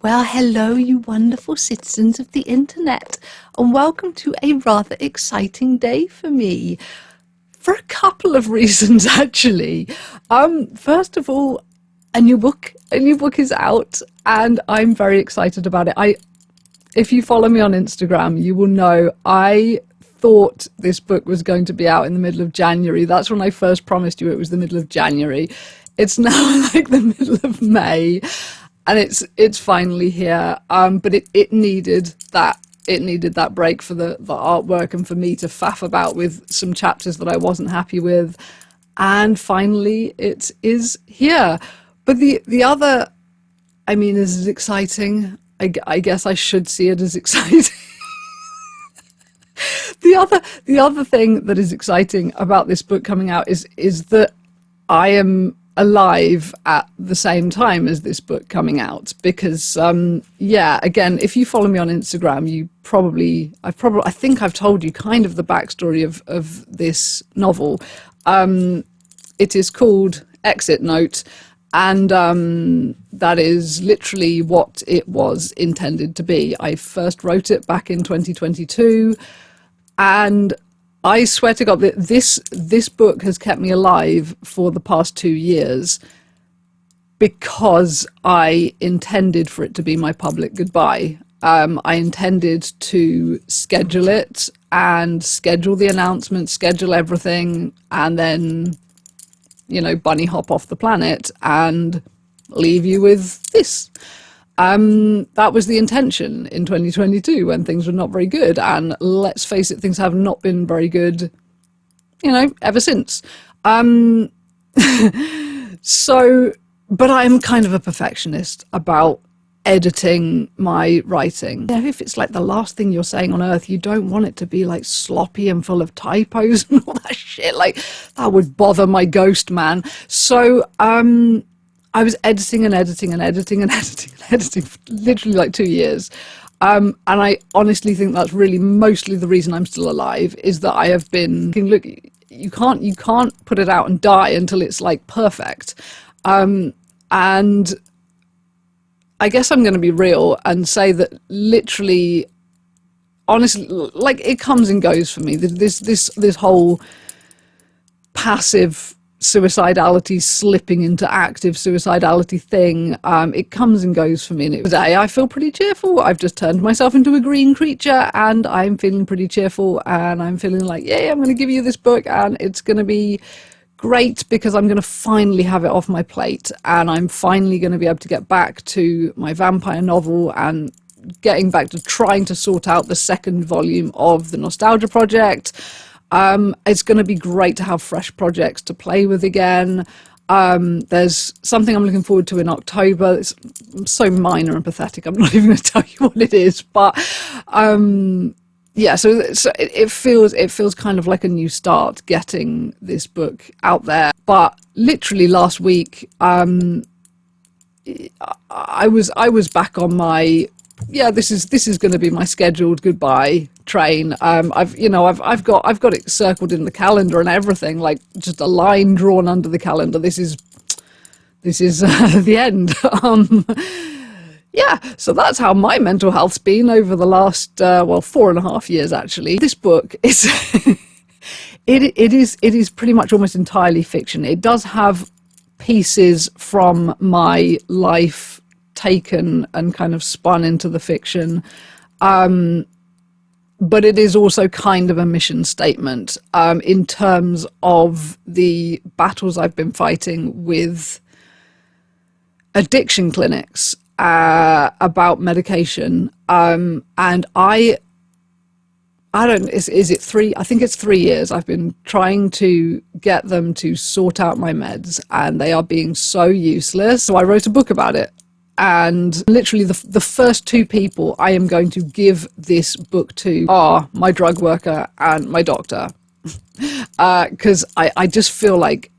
Well, hello, you wonderful citizens of the internet, and welcome to a rather exciting day for me. For a couple of reasons, actually. First of all, a new book is out, and I'm very excited about it. If you follow me on Instagram, you will know I thought this book was going to be out in the middle of January. That's when I first promised you it was the middle of January. It's now like the middle of May, and it's finally here. But it needed that break for the artwork and for me to faff about with some chapters that I wasn't happy with, and finally it is here. But the other, I mean, is it exciting? I guess I should see it as exciting. The other thing that is exciting about this book coming out is that I am alive at the same time as this book coming out, because again, if you follow me on Instagram, I think I've told you kind of the backstory of this novel. It is called Exit Note, and that is literally what it was intended to be. I first wrote it back in 2022, and I swear to God that this book has kept me alive for the past 2 years, because I intended for it to be my public goodbye. I intended to schedule it and schedule the announcement, schedule everything, and then, bunny hop off the planet and leave you with this. That was the intention in 2022 when things were not very good. And let's face it, things have not been very good, ever since. But I'm kind of a perfectionist about editing my writing. If it's like the last thing you're saying on earth, you don't want it to be like sloppy and full of typos and all that shit. Like, that would bother my ghost, man. So, I was editing for literally like 2 years. And I honestly think that's really mostly the reason I'm still alive, is that I have been thinking, look, you can't put it out and die until it's like perfect. And I guess I'm going to be real and say that literally, honestly, like, it comes and goes for me. This whole passive suicidality slipping into active suicidality thing, it comes and goes for me. And today I feel pretty cheerful. I've just turned myself into a green creature, and I'm feeling pretty cheerful, and I'm feeling like, yeah, I'm going to give you this book, and it's going to be great, because I'm going to finally have it off my plate, and I'm finally going to be able to get back to my vampire novel and getting back to trying to sort out the second volume of the Nostalgia Project. It's going to be great to have fresh projects to play with again. There's something I'm looking forward to in October. It's so minor and pathetic, I'm not even going to tell you what it is. But so it feels kind of like a new start getting this book out there. But literally last week, I was back on my, this is going to be my scheduled goodbye train. I've got it circled in the calendar and everything, like just a line drawn under the calendar. This is the end. So that's how my mental health's been over the last 4.5 years, actually. This book is it is pretty much almost entirely fiction. It does have pieces from my life taken and kind of spun into the fiction, but it is also kind of a mission statement in terms of the battles I've been fighting with addiction clinics about medication, and I don't, is it 3? I think it's 3 years I've been trying to get them to sort out my meds, and they are being so useless. So I wrote a book about it. And literally the first 2 people I am going to give this book to are my drug worker and my doctor. Because I just feel like,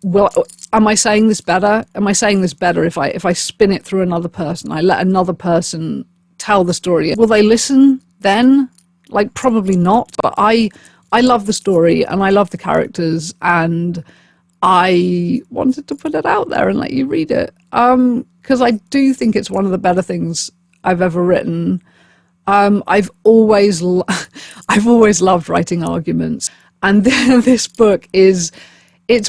well, am I saying this better? Am I saying this better if I spin it through another person? I let another person tell the story. Will they listen then? Like, probably not. But I love the story, and I love the characters, and I wanted to put it out there and let you read it. because I do think it's one of the better things I've ever written. I've always loved writing arguments, and this book it's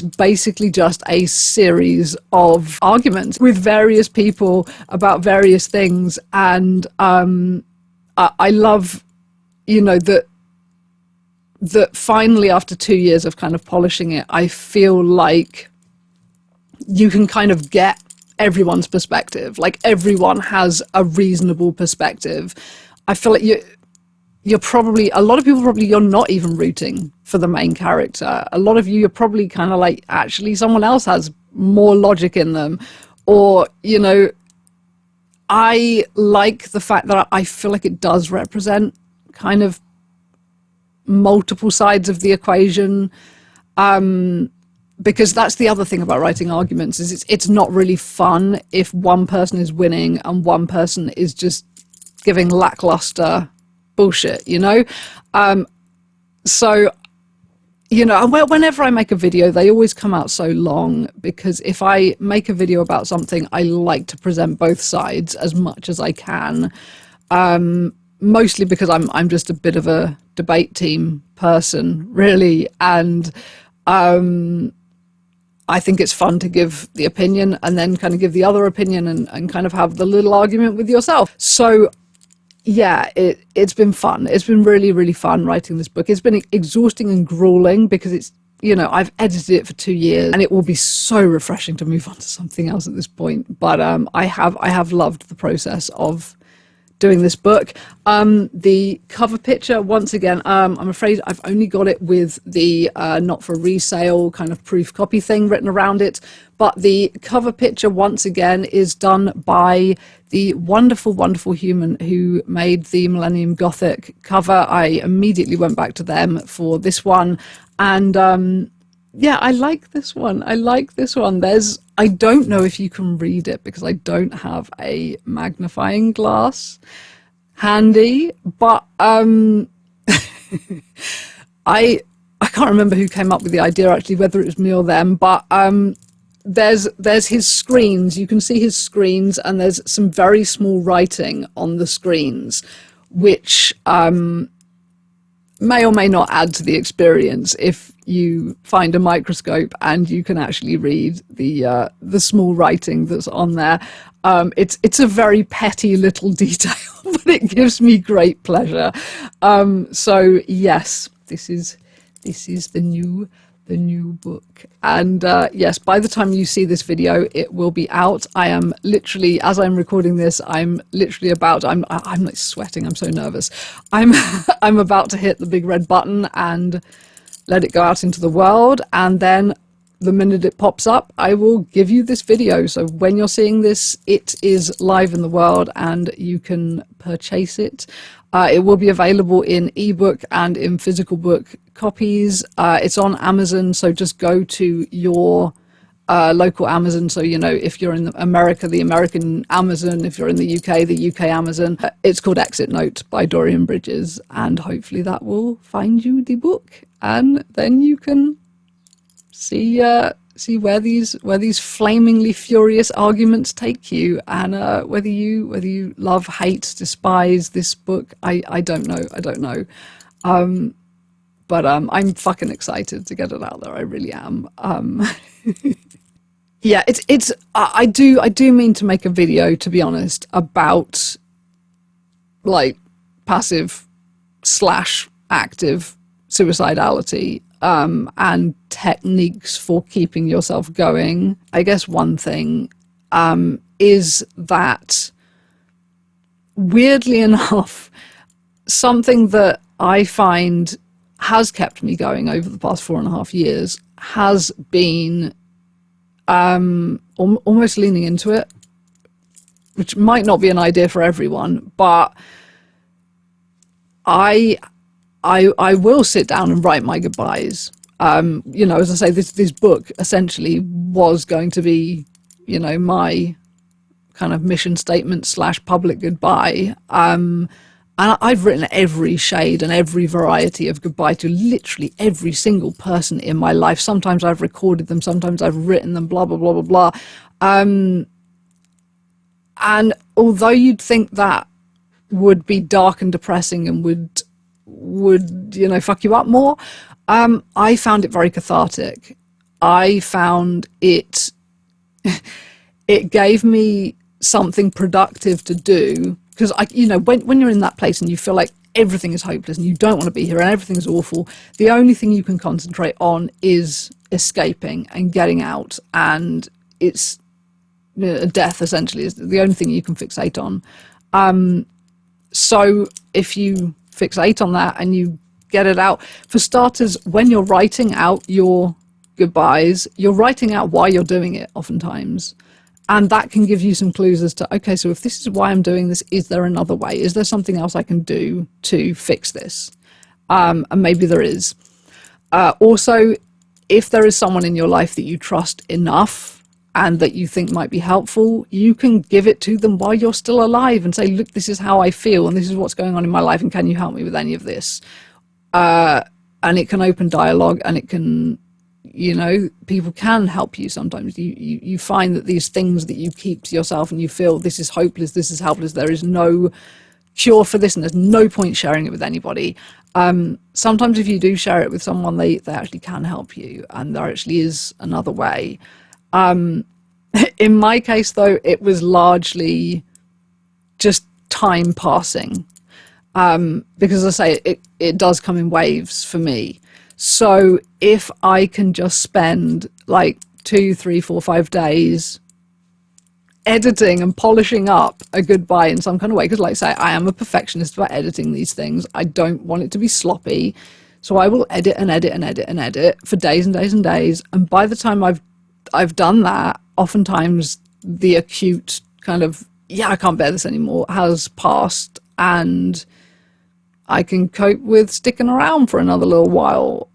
basically just a series of arguments with various people about various things, and I love, that finally, after 2 years of kind of polishing it, I feel like you can kind of get everyone's perspective. Like, everyone has a reasonable perspective. I feel like you're probably, a lot of people probably, you're not even rooting for the main character. A lot of you're probably kind of like, actually someone else has more logic in them. Or, I like the fact that I feel like it does represent kind of multiple sides of the equation, because that's the other thing about writing arguments, is it's not really fun if one person is winning and one person is just giving lackluster bullshit, so whenever I make a video, they always come out so long, because if I make a video about something, I like to present both sides as much as I can, mostly because I'm just a bit of a debate team person, really, and I think it's fun to give the opinion and then kind of give the other opinion and kind of have the little argument with yourself. So yeah, it's been fun. It's been really, really fun writing this book. It's been exhausting and grueling, because it's, I've edited it for 2 years, and it will be so refreshing to move on to something else at this point. But I have loved the process of doing this book. The cover picture, once again, I'm afraid I've only got it with the not for resale kind of proof copy thing written around it, but the cover picture, once again, is done by the wonderful, wonderful human who made the Millennium Gothic cover. I immediately went back to them for this one, and yeah, I like this one. I don't know if you can read it because I don't have a magnifying glass handy, but I can't remember who came up with the idea, actually, whether it was me or them, but there's his screens. You can see his screens, and there's some very small writing on the screens, which may or may not add to the experience if you find a microscope and you can actually read the small writing that's on there. It's a very petty little detail, but it gives me great pleasure. So yes, this is the new book, and yes, by the time you see this video, it will be out. I am literally, as I'm recording this, I'm like sweating. I'm so nervous. I'm about to hit the big red button and let it go out into the world, and then the minute it pops up, I will give you this video. So when you're seeing this, it is live in the world and you can purchase it. It will be available in ebook and in physical book copies. It's on Amazon, so just go to your local Amazon. So, if you're in America, the American Amazon. If you're in the UK, the UK Amazon. It's called Exit Note by Dorian Bridges, and hopefully that will find you the book, and then you can see where these flamingly furious arguments take you, and whether you love, hate, despise this book. I don't know. But I'm fucking excited to get it out there. I really am. Yeah, I do mean to make a video, to be honest, about like passive / active suicidality, and techniques for keeping yourself going. I guess one thing is that, weirdly enough, something that I find has kept me going over the past 4.5 years has been almost leaning into it, which might not be an idea for everyone, but I will sit down and write my goodbyes. As I say, this book essentially was going to be, my kind of mission statement / public goodbye. And I've written every shade and every variety of goodbye to literally every single person in my life. Sometimes I've recorded them, sometimes I've written them, blah, blah, blah, blah, blah. And although you'd think that would be dark and depressing and would fuck you up more, I found it very cathartic. I found it gave me something productive to do, because when you're in that place and you feel like everything is hopeless and you don't want to be here and everything's awful, the only thing you can concentrate on is escaping and getting out, and it's death essentially is the only thing you can fixate on. So if you fixate on that and you get it out, for starters, when you're writing out your goodbyes, you're writing out why you're doing it oftentimes. And that can give you some clues as to, okay, so if this is why I'm doing this, is there another way? Is there something else I can do to fix this? And maybe there is. Also, if there is someone in your life that you trust enough and that you think might be helpful, you can give it to them while you're still alive and say, look, this is how I feel and this is what's going on in my life, and can you help me with any of this? And it can open dialogue, and it can, people can help you sometimes. You find that these things that you keep to yourself and you feel this is hopeless, this is helpless, there is no cure for this and there's no point sharing it with anybody. Sometimes if you do share it with someone, they actually can help you, and there actually is another way. In my case, though, it was largely just time passing, because as I say, it does come in waves for me. So if I can just spend like 2, 3, 4, 5 days editing and polishing up a goodbye in some kind of way, because like I say, I am a perfectionist about editing these things. I don't want it to be sloppy, so I will edit and edit and edit and edit for days and days and days, and by the time I've done that, oftentimes the acute kind of, I can't bear this anymore, has passed, and I can cope with sticking around for another little while.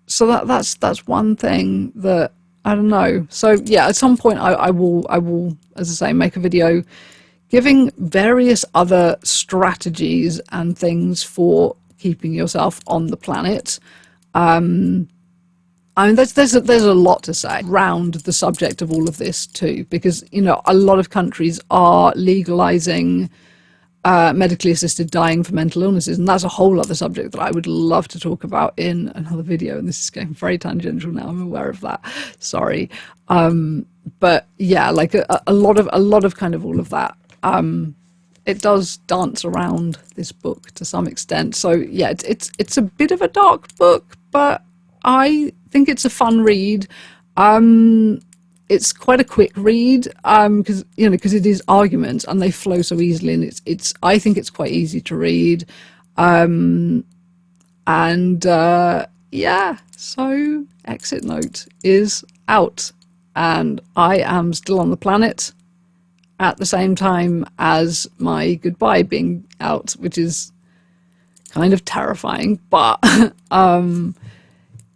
So that's one thing that, I don't know. So yeah, at some point I will, as I say, make a video giving various other strategies and things for keeping yourself on the planet. I mean, there's a lot to say around the subject of all of this too, because a lot of countries are legalizing medically assisted dying for mental illnesses, and that's a whole other subject that I would love to talk about in another video. And this is getting very tangential now, I'm aware of that, sorry. But yeah, like a lot of kind of all of that. It does dance around this book to some extent. So yeah, it's a bit of a dark book, but I think it's a fun read. It's quite a quick read, because it is arguments and they flow so easily, and I think it's quite easy to read. Yeah, so Exit Note is out, and I am still on the planet at the same time as my goodbye being out, which is kind of terrifying, but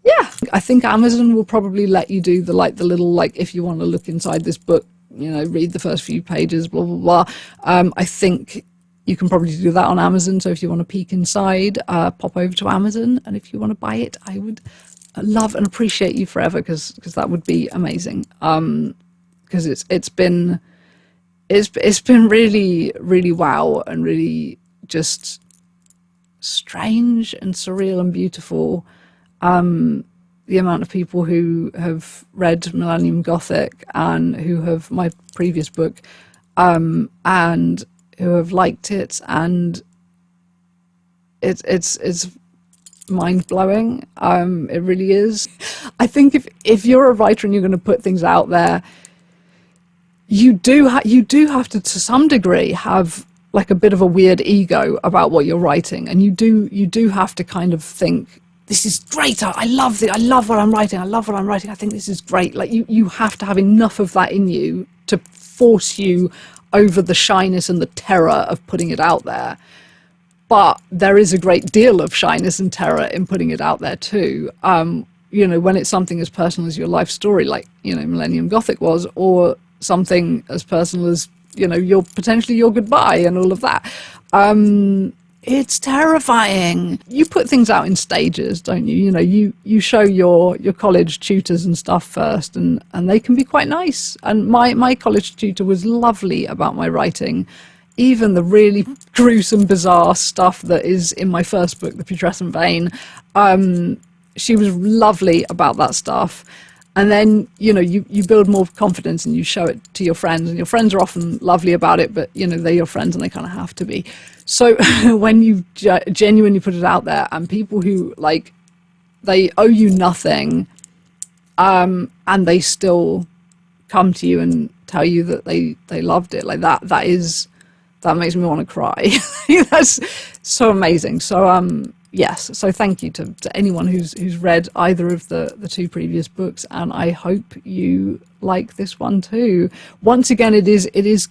yeah, I think Amazon will probably let you do the little, if you want to look inside this book, read the first few pages, blah, blah, blah. I think you can probably do that on Amazon. So if you want to peek inside, pop over to Amazon. And if you want to buy it, I would love and appreciate you forever, because that would be amazing. Because it's been really, really wow, and really just strange and surreal and beautiful. The amount of people who have read Millennium Gothic and who have my previous book, and who have liked it, and it's mind-blowing. It really is. I think if you're a writer and you're going to put things out there, you do have to some degree have like a bit of a weird ego about what you're writing, and you do have to kind of think, this is great, I love it, I love what I'm writing, I think this is great. Like you have to have enough of that in you to force you over the shyness and the terror of putting it out there. But there is a great deal of shyness and terror in putting it out there too. When it's something as personal as your life story, like Millennium Gothic was, or something as personal as your potentially your goodbye and all of that. It's terrifying. You put things out in stages, don't you? You know, you show your college tutors and stuff first, and they can be quite nice. And my college tutor was lovely about my writing. Even the really gruesome, bizarre stuff that is in my first book, The Putrescent Vein, she was lovely about that stuff. And then, you know, you build more confidence and you show it to your friends, and your friends are often lovely about it, but, you know, they're your friends and they kind of have to be. So when you genuinely put it out there, and people who, like, they owe you nothing, and they still come to you and tell you that they loved it, like that makes me want to cry. That's so amazing. So yes, so thank you to anyone who's read either of the two previous books, and I hope you like this one too. Once again, it is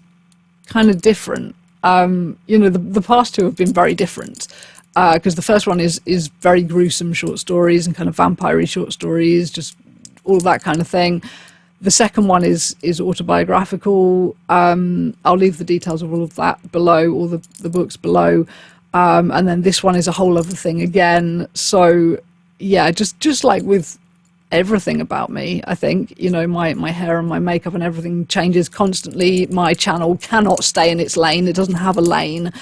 kind of different. You know, the past two have been very different, because the first one is very gruesome short stories and kind of vampire-y short stories, just all that kind of thing. The second one is autobiographical. I'll leave the details of all of that below, all the books below. And then this one is a whole other thing again. So yeah, just like with everything about me, I think, you know, my hair and my makeup and everything changes constantly. My channel cannot stay in its lane. It doesn't have a lane.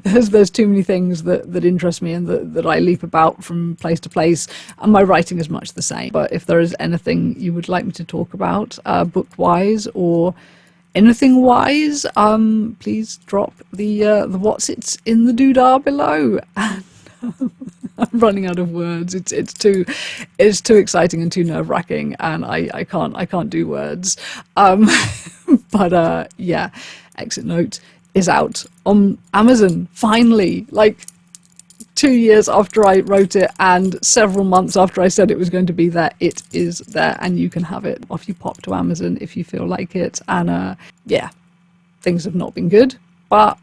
There's too many things that interest me and that I leap about from place to place, and my writing is much the same. But if there is anything you would like me to talk about, book wise or anything wise, please drop the what's it's in the doodah below. And I'm running out of words. It's too exciting and too nerve-wracking, and I can't do words. But yeah, Exit Note is out on Amazon finally, like 2 years after I wrote it and several months after I said it was going to be there. It is there, and you can have it off you pop to Amazon if you feel like it. And yeah, things have not been good, but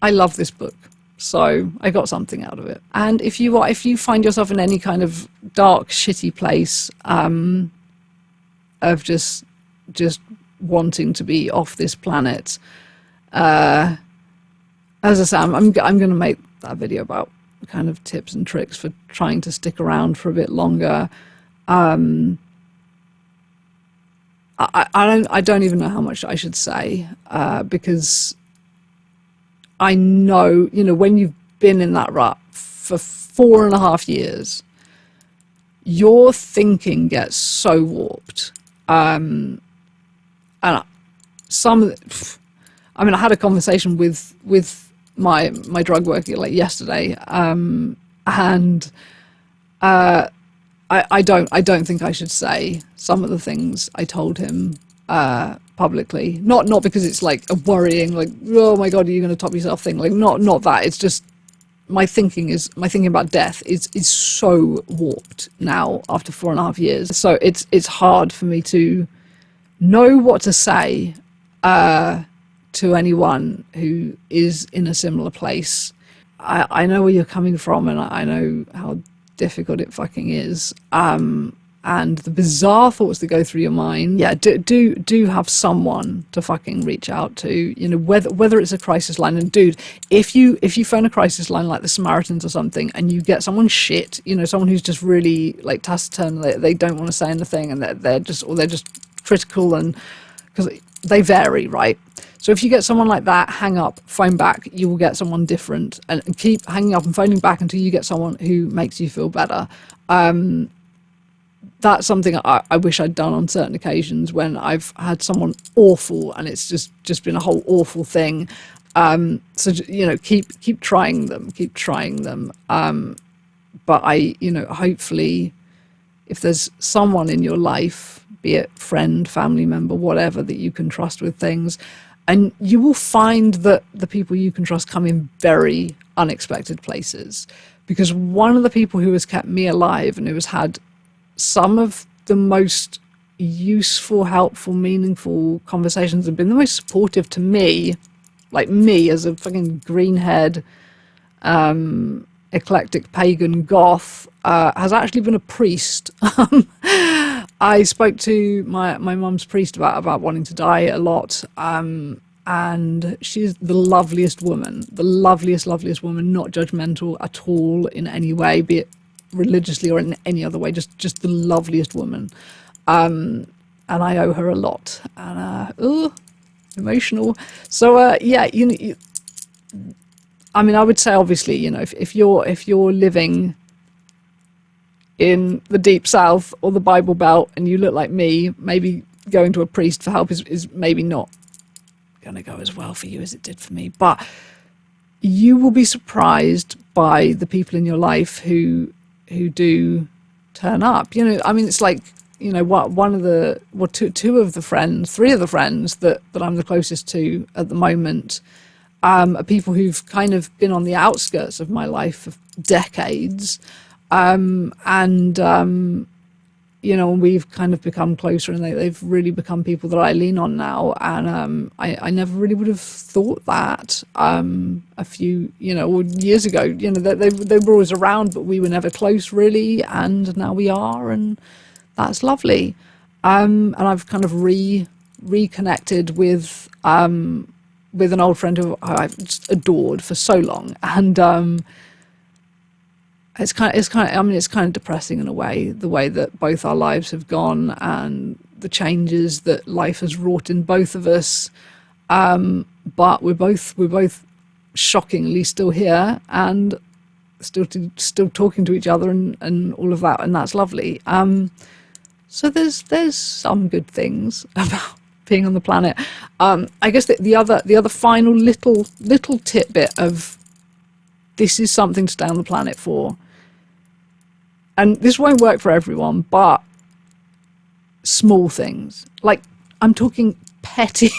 I love this book, so I got something out of it. And if you find yourself in any kind of dark, shitty place of just wanting to be off this planet, as I say, I'm going to make that video about kind of tips and tricks for trying to stick around for a bit longer. I don't even know how much I should say, because I know, you know, when you've been in that rut for 4.5 years, your thinking gets so warped. And some of it, I mean, I had a conversation with my drug worker like yesterday, and I don't think I should say some of the things I told him publicly. Not because it's like a worrying, like, oh my god, are you going to top yourself thing? Like, not that. It's just my thinking about death is so warped now after 4.5 years. So it's hard for me to know what to say to anyone who is in a similar place. I know where you're coming from, and I know how difficult it fucking is. And the bizarre thoughts that go through your mind. Yeah, do have someone to fucking reach out to. You know, whether it's a crisis line. And dude, if you phone a crisis line like the Samaritans or something, and you get someone shit, you know, someone who's just really like taciturn, they don't want to say anything, and they're just critical, and because they vary, right? So if you get someone like that, hang up, phone back, you will get someone different, and keep hanging up and phoning back until you get someone who makes you feel better. That's something I wish I'd done on certain occasions when I've had someone awful and it's just been a whole awful thing. So, you know, keep trying them. But you know, hopefully if there's someone in your life, be it friend, family member, whatever, that you can trust with things, and you will find that the people you can trust come in very unexpected places. Because one of the people who has kept me alive and who has had some of the most useful, helpful, meaningful conversations, have been the most supportive to me, like me as a fucking greenhead, eclectic pagan goth, has actually been a priest. I spoke to my mum's priest about wanting to die a lot, and and she's the loveliest woman, the loveliest woman, not judgmental at all in any way, be it religiously or in any other way, just the loveliest woman. And I owe her a lot, and emotional. So yeah, I mean, I would say, obviously, if you're living in the deep south or the Bible Belt and you look like me, maybe going to a priest for help is maybe not going to go as well for you as it did for me. But you will be surprised by the people in your life who do turn up. I mean, it's like, three of the friends that I'm the closest to at the moment are people who've kind of been on the outskirts of my life for decades. We've kind of become closer, and they've really become people that I lean on now. And I never really would have thought that a few, years ago. They were always around, but we were never close, really. And now we are, and that's lovely. And I've kind of reconnected with an old friend who I've just adored for so long, and it's kind of depressing in a way, the way that both our lives have gone and the changes that life has wrought in both of us. But we're both shockingly still here and still talking to each other and all of that, and that's lovely. So there's some good things about being on the planet. I guess the other final little tidbit of this is something to stay on the planet for. And this won't work for everyone, but small things. Like, I'm talking petty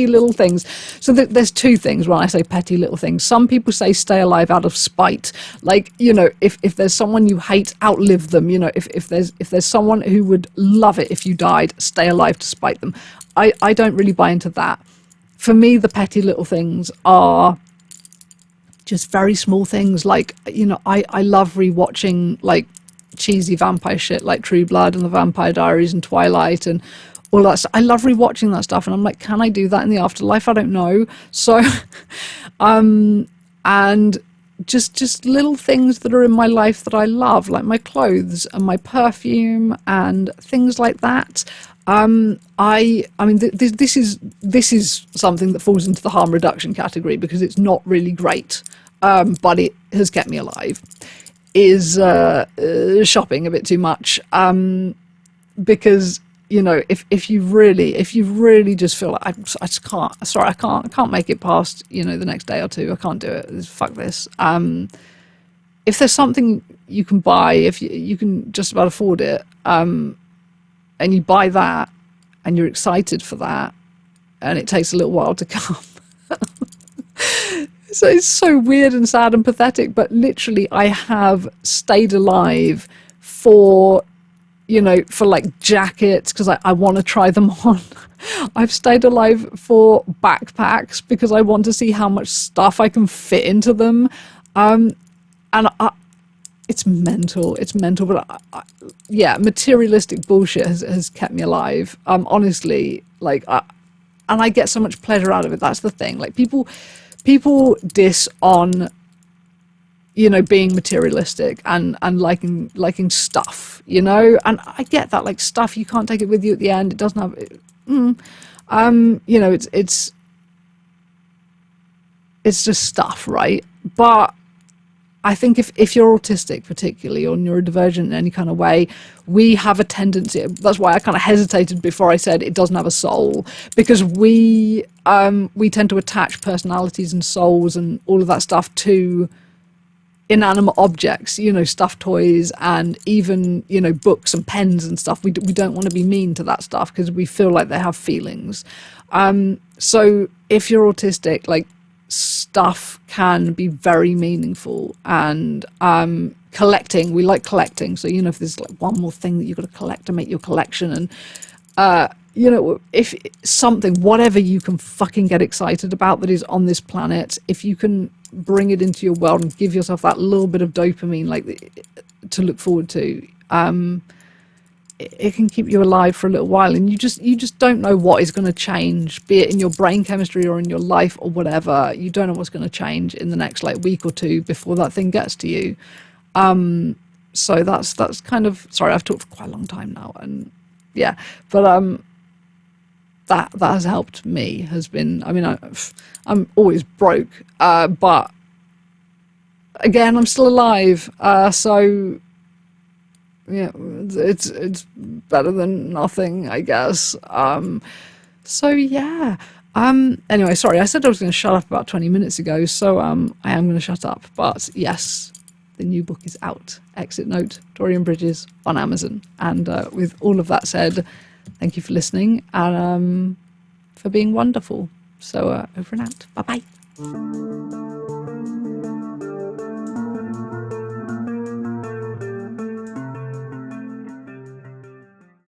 little things. So there's two things when I say petty little things. Some people say stay alive out of spite. Like, if there's someone you hate, outlive them. If there's someone who would love it if you died, stay alive to spite them. I don't really buy into that. For me, the petty little things are just very small things. Like, I love rewatching like cheesy vampire shit like True Blood and The Vampire Diaries and Twilight and all that stuff. I love rewatching that stuff, and I'm like, can I do that in the afterlife? I don't know. So and just little things that are in my life that I love, like my clothes and my perfume and things like that. I mean, this is something that falls into the harm reduction category because it's not really great, but it has kept me alive. Is shopping a bit too much? Because if you really just feel like I just can't. Sorry, I can't make it past the next day or two. I can't do it. Fuck this. If there's something you can buy, if you can just about afford it, and you buy that and you're excited for that and it takes a little while to come. So it's so weird and sad and pathetic, but literally I have stayed alive for like jackets because I want to try them on. I've stayed alive for backpacks because I want to see how much stuff I can fit into them. It's mental, but yeah, materialistic bullshit has kept me alive. Honestly, like, and I get so much pleasure out of it. That's the thing. Like, people diss on, being materialistic and liking stuff, and I get that. Like, stuff, you can't take it with you at the end. It doesn't have, it's just stuff, right? But I think if you're autistic particularly, or neurodivergent in any kind of way, we have a tendency, that's why I kind of hesitated before I said it doesn't have a soul, because we tend to attach personalities and souls and all of that stuff to inanimate objects, stuffed toys and even, books and pens and stuff. We don't want to be mean to that stuff because we feel like they have feelings. So if you're autistic, like, stuff can be very meaningful, and collecting, we like collecting. So if there's like one more thing that you've got to collect to make your collection, and if something, whatever you can fucking get excited about that is on this planet, if you can bring it into your world and give yourself that little bit of dopamine, like, to look forward to, it can keep you alive for a little while, and you just don't know what is going to change, be it in your brain chemistry or in your life or whatever. You don't know what's going to change in the next like week or two before that thing gets to you. So that's kind of, sorry, I've talked for quite a long time now, and yeah, but that has helped me, has been, I mean, I'm always broke, but again, I'm still alive, so yeah, it's better than nothing, I guess. So yeah. Anyway, sorry, I said I was going to shut up about 20 minutes ago, so I am going to shut up. But yes, the new book is out. Exit Note, Dorian Bridges, on Amazon. And with all of that said, thank you for listening and for being wonderful. So over and out. Bye bye.